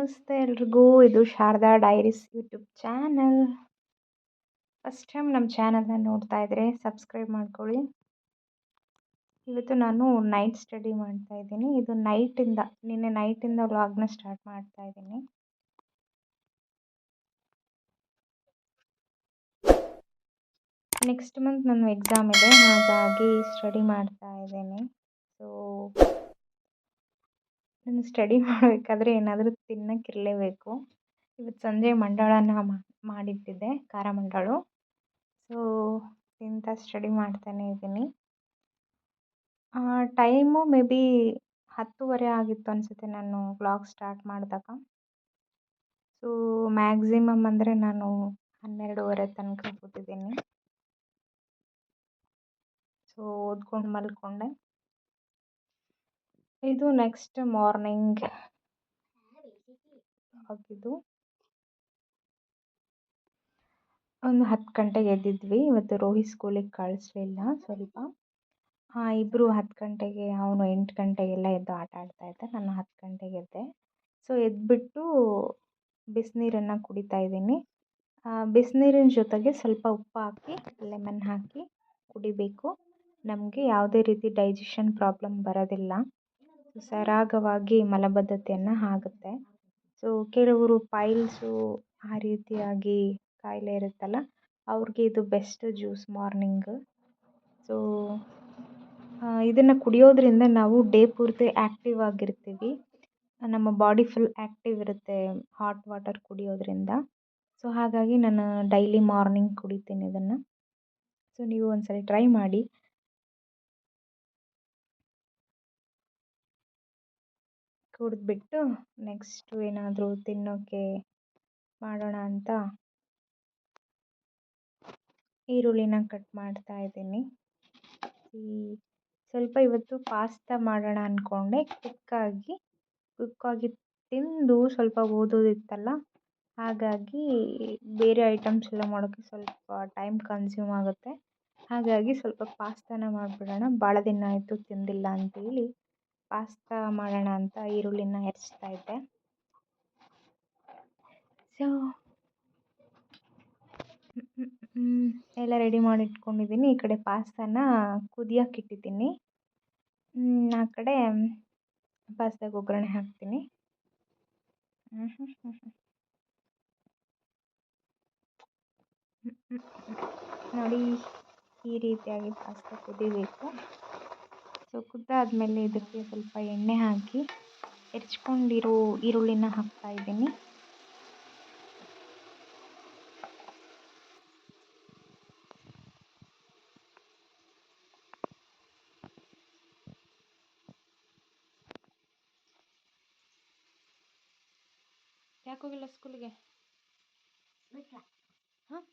ನಮಸ್ತೆ ಎಲ್ರಿಗೂ. ಇದು Sharada diaries YouTube channel. First time ನಮ್ಮ ಚಾನಲ್ನ ನೋಡ್ತಾ ಇದ್ದರೆ ಸಬ್ಸ್ಕ್ರೈಬ್ ಮಾಡ್ಕೊಳ್ಳಿ. ಇವತ್ತು ನಾನು ನೈಟ್ ಸ್ಟಡಿ ಮಾಡ್ತಾ ಇದ್ದೀನಿ. ಇದು ನಿನ್ನೆ ನೈಟಿಂದ ವ್ಲಾಗ್ನ ಸ್ಟಾರ್ಟ್ ಮಾಡ್ತಾ ಇದ್ದೀನಿ. ನೆಕ್ಸ್ಟ್ ಮಂತ್ ನನ್ನ ಎಕ್ಸಾಮ್ ಇದೆ, ಹಾಗಾಗಿ ಸ್ಟಡಿ ಮಾಡ್ತಾ ಇದ್ದೀನಿ. ಸೊ ನಾನು ಸ್ಟಡಿ ಮಾಡಬೇಕಾದ್ರೆ ಏನಾದರೂ ತಿನ್ನೋಕ್ಕಿರಲೇಬೇಕು. ಇವತ್ತು ಸಂಜೆ ಮಂಡಾಳನ ಮಾಡಿಟ್ಟಿದ್ದೆ, ಖಾರ ಮಂಡಾಳು. ಸೊ ತಿಂತ ಸ್ಟಡಿ ಮಾಡ್ತಾನೆ ಇದ್ದೀನಿ. ಟೈಮು ಮೇ ಬಿ 10:30 ಆಗಿತ್ತು ಅನಿಸುತ್ತೆ ನಾನು ವ್ಲಾಗ್ ಸ್ಟಾರ್ಟ್ ಮಾಡಿದಾಗ. ಸೊ ಮ್ಯಾಕ್ಸಿಮಮ್ ಅಂದರೆ ನಾನು 12:30 ತನಕ ಕೂತಿದ್ದೀನಿ. ಸೊ ಓದ್ಕೊಂಡು ಮಲ್ಕೊಂಡೆ. ಇದು ನೆಕ್ಸ್ಟ್ ಮಾರ್ನಿಂಗ್ ಆಗಿದ್ದು. ಒಂದು 10 ಗಂಟೆಗೆ ಎದ್ದಿದ್ವಿ. ಇವತ್ತು ರೋಹಿತ್ ಸ್ಕೂಲಿಗೆ ಕಳಿಸ್ಲಿಲ್ಲ ಸ್ವಲ್ಪ. ಇಬ್ಬರು 10 ಗಂಟೆಗೆ, ಅವನು 8 ಗಂಟೆಗೆಲ್ಲ ಎದ್ದು ಆಟ ಆಡ್ತಾ ಇದ್ದ. ನಾನು 10 ಗಂಟೆಗೆ ಎದ್ದೆ. ಸೊ ಎದ್ದುಬಿಟ್ಟು ಬಿಸಿನೀರನ್ನು ಕುಡಿತಾ ಇದ್ದೀನಿ. ಬಿಸಿನೀರಿನ ಜೊತೆಗೆ ಸ್ವಲ್ಪ ಉಪ್ಪು ಹಾಕಿ ಲೆಮನ್ ಹಾಕಿ ಕುಡಿಬೇಕು. ನಮಗೆ ಯಾವುದೇ ರೀತಿ ಡೈಜೆಷನ್ ಪ್ರಾಬ್ಲಮ್ ಬರೋದಿಲ್ಲ. ಸರಾಗವಾಗಿ ಮಲಬದ್ಧತೆಯನ್ನು ಆಗುತ್ತೆ. ಸೊ ಕೆಲವರು ಪೈಲ್ಸು ಆ ರೀತಿಯಾಗಿ ಕಾಯಿಲೆ ಇರುತ್ತಲ್ಲ, ಅವ್ರಿಗೆ ಇದು ಬೆಸ್ಟ್ ಜ್ಯೂಸ್ ಮಾರ್ನಿಂಗ್. ಸೊ ಇದನ್ನು ಕುಡಿಯೋದ್ರಿಂದ ನಾವು ಡೇ ಪೂರ್ತಿ ಆ್ಯಕ್ಟಿವ್ ಆಗಿರ್ತೀವಿ. ನಮ್ಮ ಬಾಡಿ ಫುಲ್ ಆ್ಯಕ್ಟಿವ್ ಇರುತ್ತೆ ಹಾಟ್ ವಾಟರ್ ಕುಡಿಯೋದ್ರಿಂದ. ಸೊ ಹಾಗಾಗಿ ನಾನು ಡೈಲಿ ಮಾರ್ನಿಂಗ್ ಕುಡಿತೀನಿ ಇದನ್ನು. ಸೊ ನೀವು ಒಂದ್ಸಲ ಟ್ರೈ ಮಾಡಿ. ಕುಡಿದ್ಬಿಟ್ಟು ನೆಕ್ಸ್ಟು ಏನಾದರೂ ತಿನ್ನೋಕ್ಕೆ ಮಾಡೋಣ ಅಂತ ಈರುಳ್ಳಿನ ಕಟ್ ಮಾಡ್ತಾ ಇದ್ದೀನಿ. ಸ್ವಲ್ಪ ಇವತ್ತು ಪಾಸ್ತಾ ಮಾಡೋಣ ಅಂದ್ಕೊಂಡೆ. ಕ್ವಿಕ್ಕಾಗಿ ತಿಂದು ಸ್ವಲ್ಪ ಓದೋದಿತ್ತಲ್ಲ, ಹಾಗಾಗಿ ಬೇರೆ ಐಟಮ್ಸ್ ಎಲ್ಲ ಮಾಡೋಕ್ಕೆ ಸ್ವಲ್ಪ ಟೈಮ್ ಕನ್ಸ್ಯೂಮ್ ಆಗುತ್ತೆ. ಹಾಗಾಗಿ ಸ್ವಲ್ಪ ಪಾಸ್ತಾನ ಮಾಡಿಬಿಡೋಣ, ಭಾಳ ದಿನ ಆಯಿತು ತಿಂದಿಲ್ಲ ಅಂತೇಳಿ ಪಾಸ್ತಾ ಮಾಡೋಣ ಅಂತ ಈರುಳ್ಳಿನ ಹೆಚ್ತಾ ಇದ್ದೆ. ಸೊ ಎಲ್ಲ ರೆಡಿ ಮಾಡಿ ಇಟ್ಕೊಂಡಿದ್ದೀನಿ. ಈ ಕಡೆ ಪಾಸ್ತಾನ ಕುದಿಯೋಕೆ ಇಟ್ಟಿದ್ದೀನಿ. ಆ ಕಡೆ ಪಾಸ್ತಾಗೆ ಒಗ್ಗರಣೆ ಹಾಕ್ತೀನಿ. ನೋಡಿ, ಈ ರೀತಿಯಾಗಿ ಪಾಸ್ತಾ ಕುದಿಬೇಕು. ಸೊ ಕುದ್ದಾದ್ಮೇಲೆ ಇದಕ್ಕೆ ಸ್ವಲ್ಪ ಎಣ್ಣೆ ಹಾಕಿ ಹೆಚ್ಕೊಂಡಿರೋ ಈರುಳ್ಳಿನ ಹಾಕ್ತಾ ಇದ್ದೀನಿ. ಯಾಕೆ ಹೋಗಿಲ್ಲ ಸ್ಕೂಲಿಗೆ? ಹಾಂ,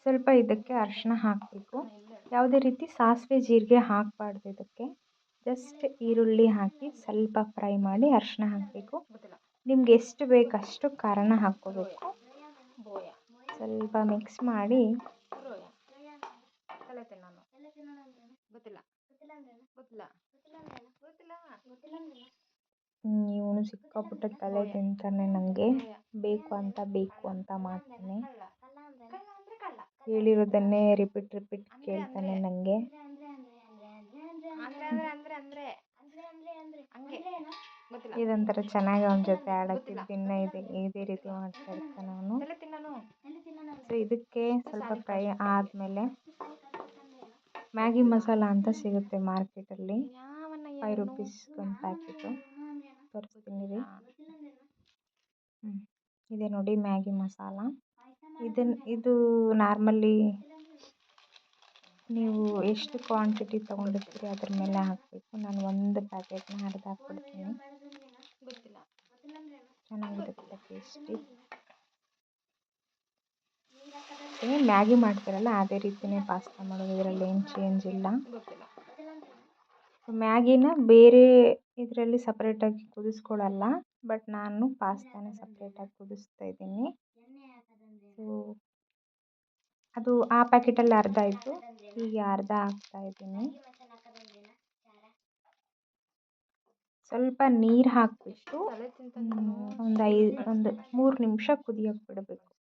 ಸ್ವಲ್ಪ ಇದಕ್ಕೆ ಅರಿಶಿನ ಹಾಕಬೇಕು. ಯಾವುದೇ ರೀತಿ ಸಾಸಿವೆ ಜೀರಿಗೆ ಹಾಕಬಾರ್ದು ಇದಕ್ಕೆ. ಜಸ್ಟ್ ಈರುಳ್ಳಿ ಹಾಕಿ ಸ್ವಲ್ಪ ಫ್ರೈ ಮಾಡಿ ಅರಿಶಿನ ಹಾಕಬೇಕು. ನಿಮ್ಗೆ ಎಷ್ಟು ಬೇಕಷ್ಟು ಖಾರನ ಹಾಕ್ಕೋಬೇಕು. ಸ್ವಲ್ಪ ಮಿಕ್ಸ್ ಮಾಡಿ ಇವನು ಸಿಕ್ಕಾಪಟ್ಟೆ ತಲೆ ತಿಂತಾನೆ. ನನಗೆ ಬೇಕು ಅಂತ ಮಾಡ್ತಾನೆ. ಹೇಳಿರೋದನ್ನೇ ರಿಪೀಟ್ ಕೇಳ್ತಾನೆ ನನಗೆ. ಇದೊಂಥರ ಚೆನ್ನಾಗಿ ಅವನ ಜೊತೆ ಆಡೋಕ್ಕೆ ದಿನ ಇದೇ ರೀತಿ ಮಾಡ್ತಾ ಇರ್ತಾನೆ ಅವನು. ಸೊ ಇದಕ್ಕೆ ಸ್ವಲ್ಪ ಫ್ರೈ ಆದಮೇಲೆ ಮ್ಯಾಗಿ ಮಸಾಲ ಅಂತ ಸಿಗುತ್ತೆ ಮಾರ್ಕೆಟಲ್ಲಿ, 5 ರೂಪೀಸ್ ಒಂದು ಪ್ಯಾಕೆಟು. ತೋರಿಸ್ತೀನಿ ರೀ. ಇದೆ ನೋಡಿ ಮ್ಯಾಗಿ ಮಸಾಲ. ಇದು ನಾರ್ಮಲಿ ನೀವು ಎಷ್ಟು ಕ್ವಾಂಟಿಟಿ ತೊಗೊಂಡಿರ್ತೀರಿ ಅದ್ರ ಮೇಲೆ ಹಾಕಬೇಕು. ನಾನು ಒಂದು ಪ್ಯಾಕೆಟ್ನ ಅರ್ಧ ಹಾಕ್ಬಿಡ್ತೀನಿ. ಚೆನ್ನಾಗಿರುತ್ತೆ ಟೇಸ್ಟಿ. ಮ್ಯಾಗಿ ಮಾಡ್ತಾರಲ್ಲ ಅದೇ ರೀತಿಯೇ ಪಾಸ್ತಾ ಮಾಡೋದು, ಇದರಲ್ಲಿ ಏನು ಚೇಂಜ್ ಇಲ್ಲ. ಮ್ಯಾಗಿನ ಬೇರೆ ಇದರಲ್ಲಿ ಸಪ್ರೇಟಾಗಿ ಕುದಿಸ್ಕೊಳ್ಳಲ್ಲ, ಬಟ್ ನಾನು ಪಾಸ್ತಾನ ಸಪ್ರೇಟಾಗಿ ಕುದಿಸ್ತಾ ಇದ್ದೀನಿ. ಸೊ ಅದು ಆ ಪ್ಯಾಕೆಟಲ್ಲಿ ಅರ್ಧ ಇತ್ತು, ಹೀಗೆ ಅರ್ಧ ಹಾಕ್ತಾ ಇದ್ದೀನಿ. ಸ್ವಲ್ಪ ನೀರು ಹಾಕಿಬಿಟ್ಟು ಒಂದು 3 ನಿಮಿಷ ಕುದಿಯೋಕೆ ಬಿಡಬೇಕು.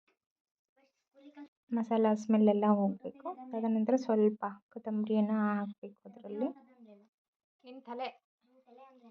ಮಸಾಲ ಸ್ಮೆಲ್ಲೆಲ್ಲ ಹೋಗಬೇಕು. ತದನಂತರ ಸ್ವಲ್ಪ ಕೊತ್ತಂಬರಿಯನ್ನು ಹಾಕಬೇಕು ಅದರಲ್ಲಿ. ನಿನ್ನ ತಲೆ ಅಲ್ಲೈತಲ್ಲ ಅದು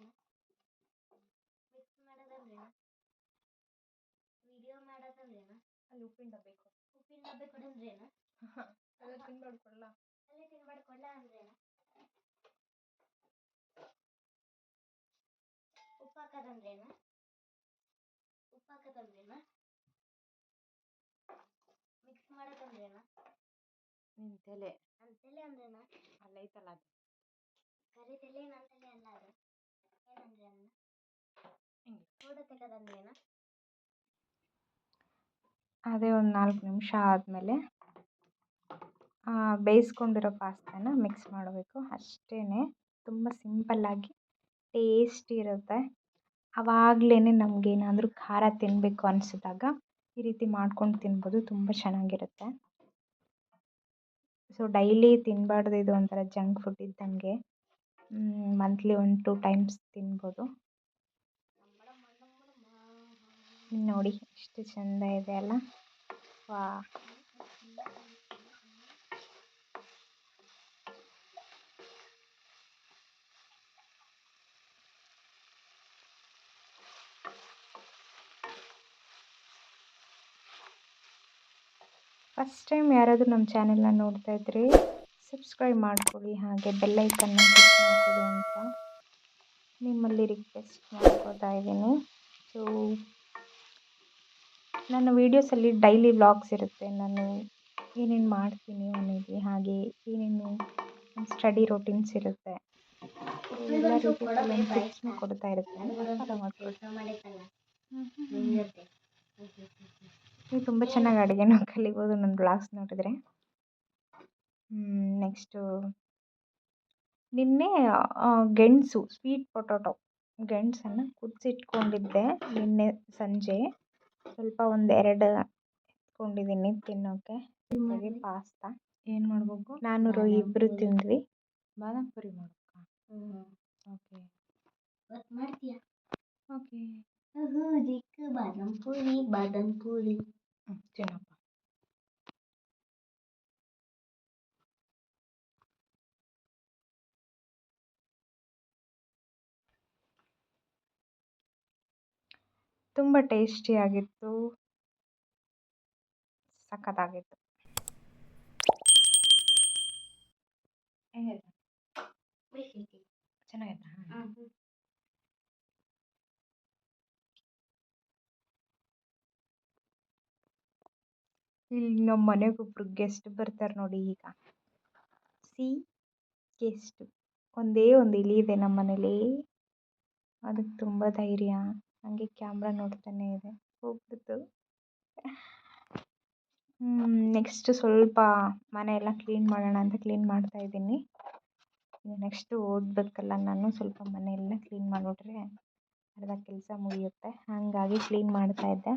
ಅದೇ ಒಂದು 4 ನಿಮಿಷ ಆದಮೇಲೆ ಬೇಯಿಸ್ಕೊಂಡಿರೋ ಪಾಸ್ತಾನ ಮಿಕ್ಸ್ ಮಾಡಬೇಕು. ಅಷ್ಟೇ, ತುಂಬ ಸಿಂಪಲ್ಲಾಗಿ ಟೇಸ್ಟಿ ಇರುತ್ತೆ. ಆವಾಗಲೇ ನಮಗೇನಾದರೂ ಖಾರ ತಿನ್ನಬೇಕು ಅನಿಸಿದಾಗ ಈ ರೀತಿ ಮಾಡ್ಕೊಂಡು ತಿನ್ಬೋದು, ತುಂಬ ಚೆನ್ನಾಗಿರುತ್ತೆ. ಸೊ ಡೈಲಿ ತಿನ್ನಬಾರ್ದು, ಇದು ಒಂಥರ ಜಂಕ್ ಫುಡ್ ಇದ್ದಂಗೆ. ಮಂತ್ಲಿ 1-2 ಟೈಮ್ಸ್ ತಿನ್ಬೋದು. ನೋಡಿ ಎಷ್ಟು ಚೆಂದ ಇದೆ ಅಲ್ಲ, ವಾ. ಫಸ್ಟ್ ಟೈಮ್ ಯಾರಾದರೂ ನಮ್ಮ ಚಾನೆಲ್ನ ನೋಡ್ತಾ ಇದ್ದರೆ ಸಬ್ಸ್ಕ್ರೈಬ್ ಮಾಡ್ಕೊಳ್ಳಿ, ಹಾಗೆ ಬೆಲ್ ಐಕನ್ನ ಕ್ಲಿಕ್ ಮಾಡ್ಕೊಳ್ಳಿ ಅಂತ ನಿಮ್ಮಲ್ಲಿ ರಿಕ್ವೆಸ್ಟ್ ಮಾಡ್ಕೋತಾ ಇದ್ದೀನಿ. ಸೊ ನನ್ನ ವೀಡಿಯೋಸಲ್ಲಿ ಡೈಲಿ ವ್ಲಾಗ್ಸ್ ಇರುತ್ತೆ, ನಾನು ಏನೇನು ಮಾಡ್ತೀನಿ ಮನೇಲಿ, ಹಾಗೆ ಏನೇನು ಸ್ಟಡಿ ರೂಟೀನ್ಸ್ ಇರುತ್ತೆ, ಎಲ್ಲ ರೀತಿಯಲ್ಲಿ ಟಿಪ್ಸ್ನ ಕೊಡ್ತಾ ಇರ್ತೀನಿ. ಫಾಲೋ ಮಾಡ್ಕೊಳ್ಳಿ. ನೀವು ತುಂಬ ಚೆನ್ನಾಗಿ ಅಡುಗೆನೂ ಕಲಿಬೋದು ನನ್ನ ವ್ಲಾಗ್ಸ್ ನೋಡಿದ್ರೆ. ನೆಕ್ಸ್ಟು ನಿನ್ನೆ ಗೆಣಸು, ಸ್ವೀಟ್ ಪೊಟೊಟೊ ಗೆಣಸನ್ನು ಕುದಿಸಿಟ್ಕೊಂಡಿದ್ದೆ ನಿನ್ನೆ ಸಂಜೆ. ಸ್ವಲ್ಪ 1-2 ಇಟ್ಕೊಂಡಿದ್ದೀನಿ ತಿನ್ನೋಕ್ಕೆ. ಜೊತೆಗೆ ಪಾಸ್ತಾ ಏನು ಮಾಡಬೇಕು, ನಾನು ಇಬ್ಬರು ತಿಂದ್ವಿ. ಬಾದಾಮ್ ಪುರಿ ಮಾಡಬೇಕಾ? Okay okay. ಬಾದಾಮ್ ಪುರಿ ತಿನ್ನಪ್ಪ. ತುಂಬ ಟೇಸ್ಟಿಯಾಗಿತ್ತು, ಸಖತ್ತಾಗಿತ್ತು. ಹೆಂಗಾಯ್ತು? ಚೆನ್ನಾಗಾಯ್ತಾ? ಇಲ್ಲಿ ನಮ್ಮ ಮನೆಗೊಬ್ರು ಗೆಸ್ಟ್ ಬರ್ತಾರೆ ನೋಡಿ ಈಗ. ಗೆಸ್ಟು ಒಂದೇ ಒಂದು ಇಲಿ ಇದೆ ನಮ್ಮ ಮನೇಲಿ, ಅದಕ್ಕೆ ತುಂಬ ಧೈರ್ಯ. ಹಾಗೆ ಕ್ಯಾಮ್ರಾ ನೋಡ್ತಾನೆ ಇದೆ, ಹೋಗ್ಬಿಡ್ತು. ನೆಕ್ಸ್ಟ್ ಸ್ವಲ್ಪ ಮನೆಯೆಲ್ಲ ಕ್ಲೀನ್ ಮಾಡೋಣ ಅಂತ ಕ್ಲೀನ್ ಮಾಡ್ತಾ ಇದ್ದೀನಿ. ನೆಕ್ಸ್ಟು ಓದಬೇಕಲ್ಲ ನಾನು, ಸ್ವಲ್ಪ ಮನೆಯೆಲ್ಲ ಕ್ಲೀನ್ ಮಾಡಿಬಿಟ್ರೆ ಅರ್ಧ ಕೆಲಸ ಮುಗಿಯುತ್ತೆ. ಹಾಗಾಗಿ ಕ್ಲೀನ್ ಮಾಡ್ತಾ ಇದ್ದೆ.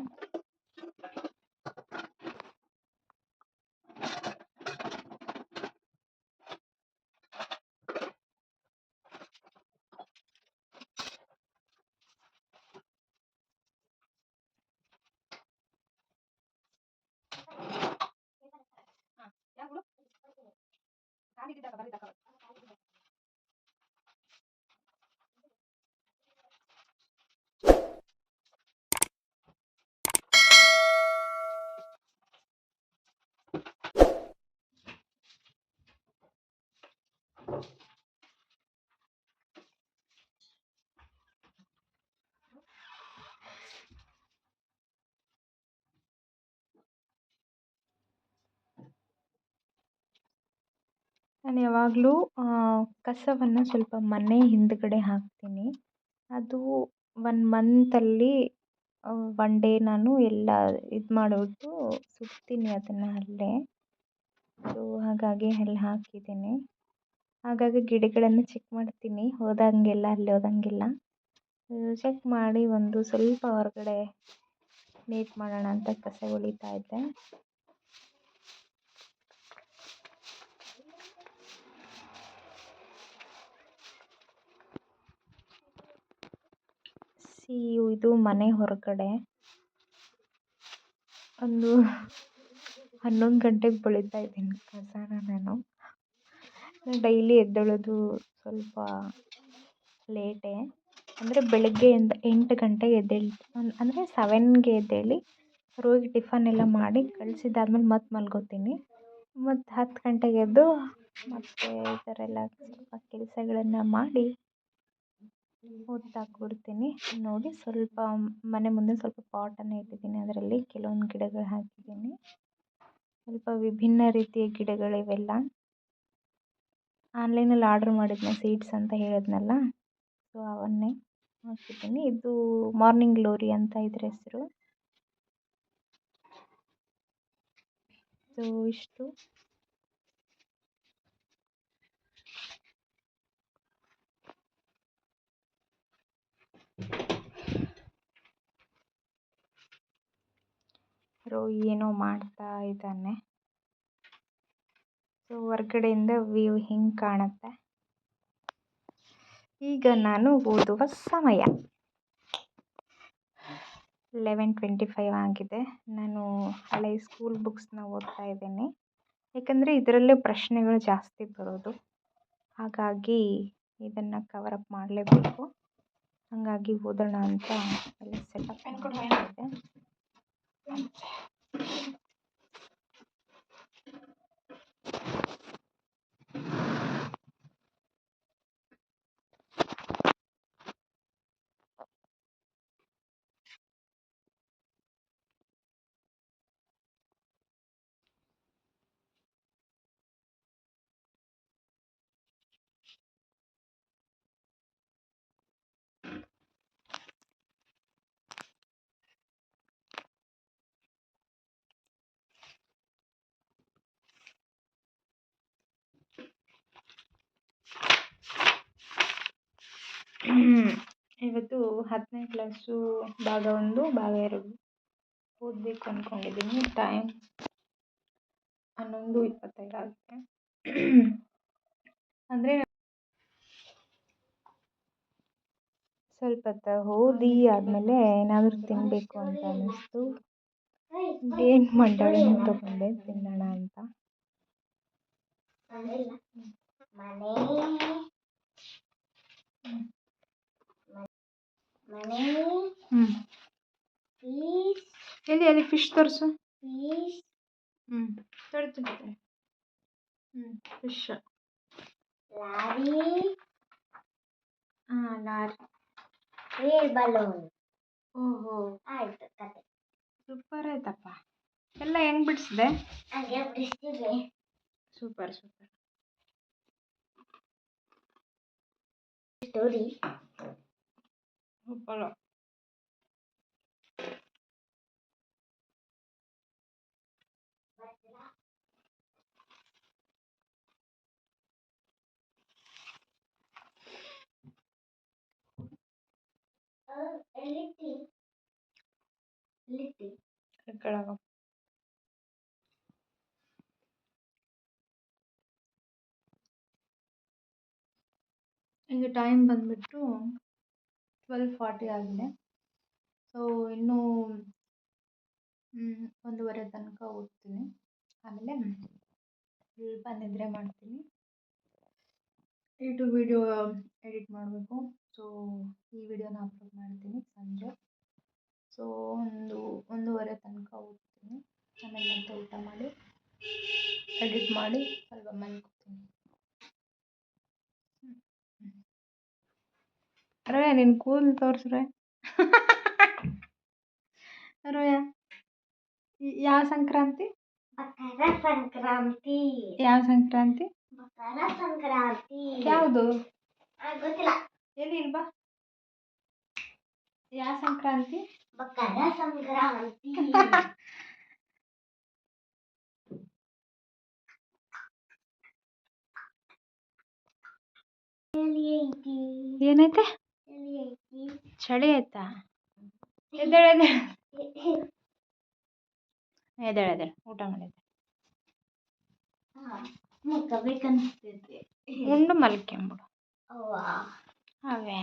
ನಾನು ಯಾವಾಗಲೂ ಕಸವನ್ನು ಸ್ವಲ್ಪ ಮನೆ ಹಿಂದ್ಗಡೆ ಹಾಕ್ತೀನಿ. ಅದು 1 ಮಂತಲ್ಲಿ 1 ಡೇ ನಾನು ಎಲ್ಲ ಇದು ಮಾಡಿಬಿಟ್ಟು ಸುಡ್ತೀನಿ ಅದನ್ನು ಅಲ್ಲೇ. ಸೊ ಹಾಗಾಗಿ ಅಲ್ಲಿ ಹಾಕಿದ್ದೀನಿ. ಹಾಗಾಗಿ ಗಿಡಗಳನ್ನು ಚೆಕ್ ಮಾಡ್ತೀನಿ ಹೋದಂಗೆಲ್ಲ, ಅಲ್ಲಿ ಹೋದಂಗೆಲ್ಲ ಚೆಕ್ ಮಾಡಿ ಒಂದು ಸ್ವಲ್ಪ ಹೊರಗಡೆ ನೀಟ್ ಮಾಡೋಣ ಅಂತ ಕಸ ಹೊಡಿತಾ ಇದ್ದೆ. ಇದು ಮನೆ ಹೊರಗಡೆ ಒಂದು 11 ಗಂಟೆಗೆ ಬಳಿತಾ ಇದ್ದೀನಿ ಕಸನ. ನಾನು ಡೈಲಿ ಎದ್ದೇಳೋದು ಸ್ವಲ್ಪ ಲೇಟೇ, ಅಂದರೆ ಬೆಳಗ್ಗೆ 8 ಗಂಟೆಗೆ ಅಂದರೆ 7ಗೆ ಎದ್ದೇಳಿ ಅವ್ರಿಗೆ ಟಿಫನ್ ಎಲ್ಲ ಮಾಡಿ ಕಳಿಸಿದ್ದಾದ್ಮೇಲೆ ಮತ್ತೆ ಮಲ್ಕೋತೀನಿ. ಮತ್ತು 10 ಗಂಟೆಗೆ ಎದ್ದು ಮತ್ತು ಈ ಥರ ಎಲ್ಲ ಸ್ವಲ್ಪ ಕೆಲಸಗಳನ್ನು ಮಾಡಿ ಹೊತ್ತಾಕ್ಬಿಡ್ತೀನಿ. ನೋಡಿ, ಸ್ವಲ್ಪ ಮನೆ ಮುಂದೆ ಸ್ವಲ್ಪ ಪಾಟನ್ನು ಇಟ್ಟಿದ್ದೀನಿ, ಅದರಲ್ಲಿ ಕೆಲವೊಂದು ಗಿಡಗಳು ಹಾಕಿದ್ದೀನಿ. ಸ್ವಲ್ಪ ವಿಭಿನ್ನ ರೀತಿಯ ಗಿಡಗಳಿವೆಲ್ಲ. ಆನ್ಲೈನಲ್ಲಿ ಆರ್ಡ್ರ್ ಮಾಡಿದ್ದೆ, ಸೀಡ್ಸ್ ಅಂತ ಹೇಳಿದ್ನಲ್ಲ, ಸೊ ಅವನ್ನೇ ಹಾಕಿದ್ದೀನಿ. ಇದು ಮಾರ್ನಿಂಗ್ ಗ್ಲೋರಿ ಅಂತ ಇದ್ರ ಹೆಸರು. ಸೊ ಇಷ್ಟು. ರೋಹಿ ಏನೋ ಮಾಡ್ತಾ ಇದ್ದಾನೆ. ಸೊ ಹೊರಗಡೆಯಿಂದ ವ್ಯೂ ಹಿಂಗೆ ಕಾಣುತ್ತೆ. ಈಗ ನಾನು ಓದುವ ಸಮಯ 11:25 ಆಗಿದೆ. ನಾನು ಹಳೆ ಸ್ಕೂಲ್ ಬುಕ್ಸ್ನ ಓದ್ತಾ ಇದ್ದೀನಿ. ಯಾಕಂದರೆ ಇದರಲ್ಲೇ ಪ್ರಶ್ನೆಗಳು ಜಾಸ್ತಿ ಬರೋದು, ಹಾಗಾಗಿ ಇದನ್ನು ಕವರಪ್ ಮಾಡಲೇಬೇಕು. ಹಾಗಾಗಿ ಓದೋಣ ಅಂತ ಎಲ್ಲ ಸೆಟಪ್ ಮಾಡಿದೆ. ಇವತ್ತು 10ನೇ ಕ್ಲಾಸು ಭಾಗ 1 ಭಾಗ 2 ಓದಬೇಕು ಅಂದ್ಕೊಂಡಿದ್ದೀನಿ. ಟೈಮ್ 11:25 ಆಗಿದೆ. ಅಂದರೆ ಸ್ವಲ್ಪ ಹೊತ್ತು ಓದಿ ಆದಮೇಲೆ ಏನಾದರೂ ತಿನ್ನಬೇಕು ಅಂತ ಅನ್ನಿಸ್ತು. ಏನು ಮಂಡಾಳನ್ನು ತೊಗೊಂಡೆ ತಿನ್ನೋಣ ಅಂತ. ಎಲ್ಲಿ ಫಿಶ್ ತೋರಿಸು. ತೋರಿಸ್ತೀನಿ. Fish lorry balloon. ಓಹೋ, ಆಯ್ತು, ಕತೆ ಸೂಪರ್ ಆಯ್ತಪ್ಪ. ಎಲ್ಲ ಹೆಂಗೆ ಬಿಡಿಸಿದೆ? ಹಾಗೆ ಬಿಡಿಸ್ತೀವಿ. Super story super. ಈಗ ಟೈಮ್ ಬಂದುಬಿಟ್ಟು 12:40 ಆಗಿದೆ. ಸೊ ಇನ್ನೂ 1:30 ತನಕ ಓದ್ತೀನಿ. ಆಮೇಲೆ ಸ್ವಲ್ಪ ನಿದ್ರೆ ಮಾಡ್ತೀನಿ. ಯೂಟ್ಯೂಬ್ ವಿಡಿಯೋ ಎಡಿಟ್ ಮಾಡಬೇಕು. ಸೊ ಈ ವಿಡಿಯೋನ ಅಪ್ಲೋಡ್ ಮಾಡ್ತೀನಿ ಸಂಜೆ. ಸೊ 1:30 ತನಕ ಓದ್ತೀನಿ. ಆಮೇಲೆ ಮತ್ತೆ ಊಟ ಮಾಡಿ ಎಡಿಟ್ ಮಾಡಿ ಸ್ವಲ್ಪ ಮಲ್ಕೋತೀನಿ. ರೋಯ, ನಿನ್ನ ಕೂದಲು ತೋರಿಸ್ರೆ. ರೋಯ, ಯಾವ ಸಂಕ್ರಾಂತಿ? ಮಕರ ಸಂಕ್ರಾಂತಿ. ಯಾವ ಸಂಕ್ರಾಂತಿ? ಮಕರ ಸಂಕ್ರಾಂತಿ. ಯಾವುದು ಗೊತ್ತಿಲ್ಲ. ಎಲ್ಲಿ ಇಲ್ವಾ? ಯಾವ ಸಂಕ್ರಾಂತಿ? ಮಕರ ಸಂಕ್ರಾಂತಿ. ಏನೈತೆ? ಚಳಿ ಆಯ್ತಾ? ಎದ್ದೇಳು ಎದ್ದೇಳು ಊಟ ಮಾಡಿದ್ದೆ. ಉಂಡು ಮಲ್ಕೊಂಬಿಡು. ಅವೇ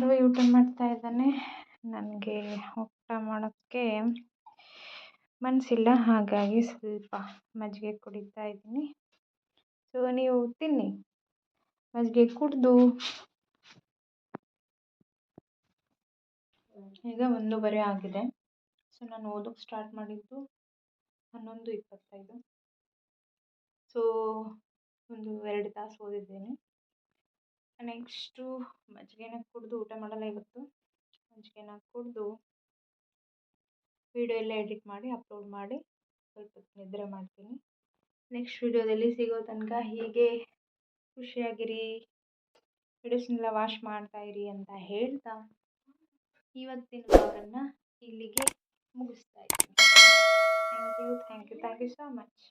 ರೋಹಿ ಊಟ ಮಾಡ್ತಾ ಇದ್ದಾನೆ. ನನಗೆ ಊಟ ಮಾಡೋಕ್ಕೆ ಮನಸ್ಸಿಲ್ಲ, ಹಾಗಾಗಿ ಸ್ವಲ್ಪ ಮಜ್ಜಿಗೆ ಕುಡಿತಾ ಇದ್ದೀನಿ. ಸೊ ನೀವು ತಿನ್ನಿ, ಮಜ್ಜಿಗೆ ಕುಡಿದು. ಈಗ 1:15 ಆಗಿದೆ. ಸೊ ನಾನು ಓದೋಕ್ಕೆ ಸ್ಟಾರ್ಟ್ ಮಾಡಿದ್ದು 11:25. ಸೊ ಒಂದು 2 ತಾಸು ಓದಿದ್ದೇನೆ. ನೆಕ್ಸ್ಟು ಮಜ್ಜಿಗೆನ ಕುಡಿದು ಊಟ ಮಾಡಲ್ಲ ಇವತ್ತು. ಮಜ್ಜಿಗೆನ ಕುಡಿದು ವೀಡಿಯೋ ಎಲ್ಲ ಎಡಿಟ್ ಮಾಡಿ ಅಪ್ಲೋಡ್ ಮಾಡಿ ಸ್ವಲ್ಪ ನಿದ್ರೆ ಮಾಡ್ತೀನಿ. ನೆಕ್ಸ್ಟ್ ವೀಡಿಯೋದಲ್ಲಿ ಸಿಗೋ ತನಕ ಹೀಗೆ ಖುಷಿಯಾಗಿರಿ, ವಿಡಿಯೋಸ್ನೆಲ್ಲ ವಾಚ್ ಮಾಡ್ತಾಯಿರಿ ಅಂತ ಹೇಳ್ತಾ ಇವತ್ತಿನ ವ್ಲಾಗನ್ನು ಇಲ್ಲಿಗೆ ಮುಗಿಸ್ತಾ ಇದ್ದೀನಿ. Thank you so much.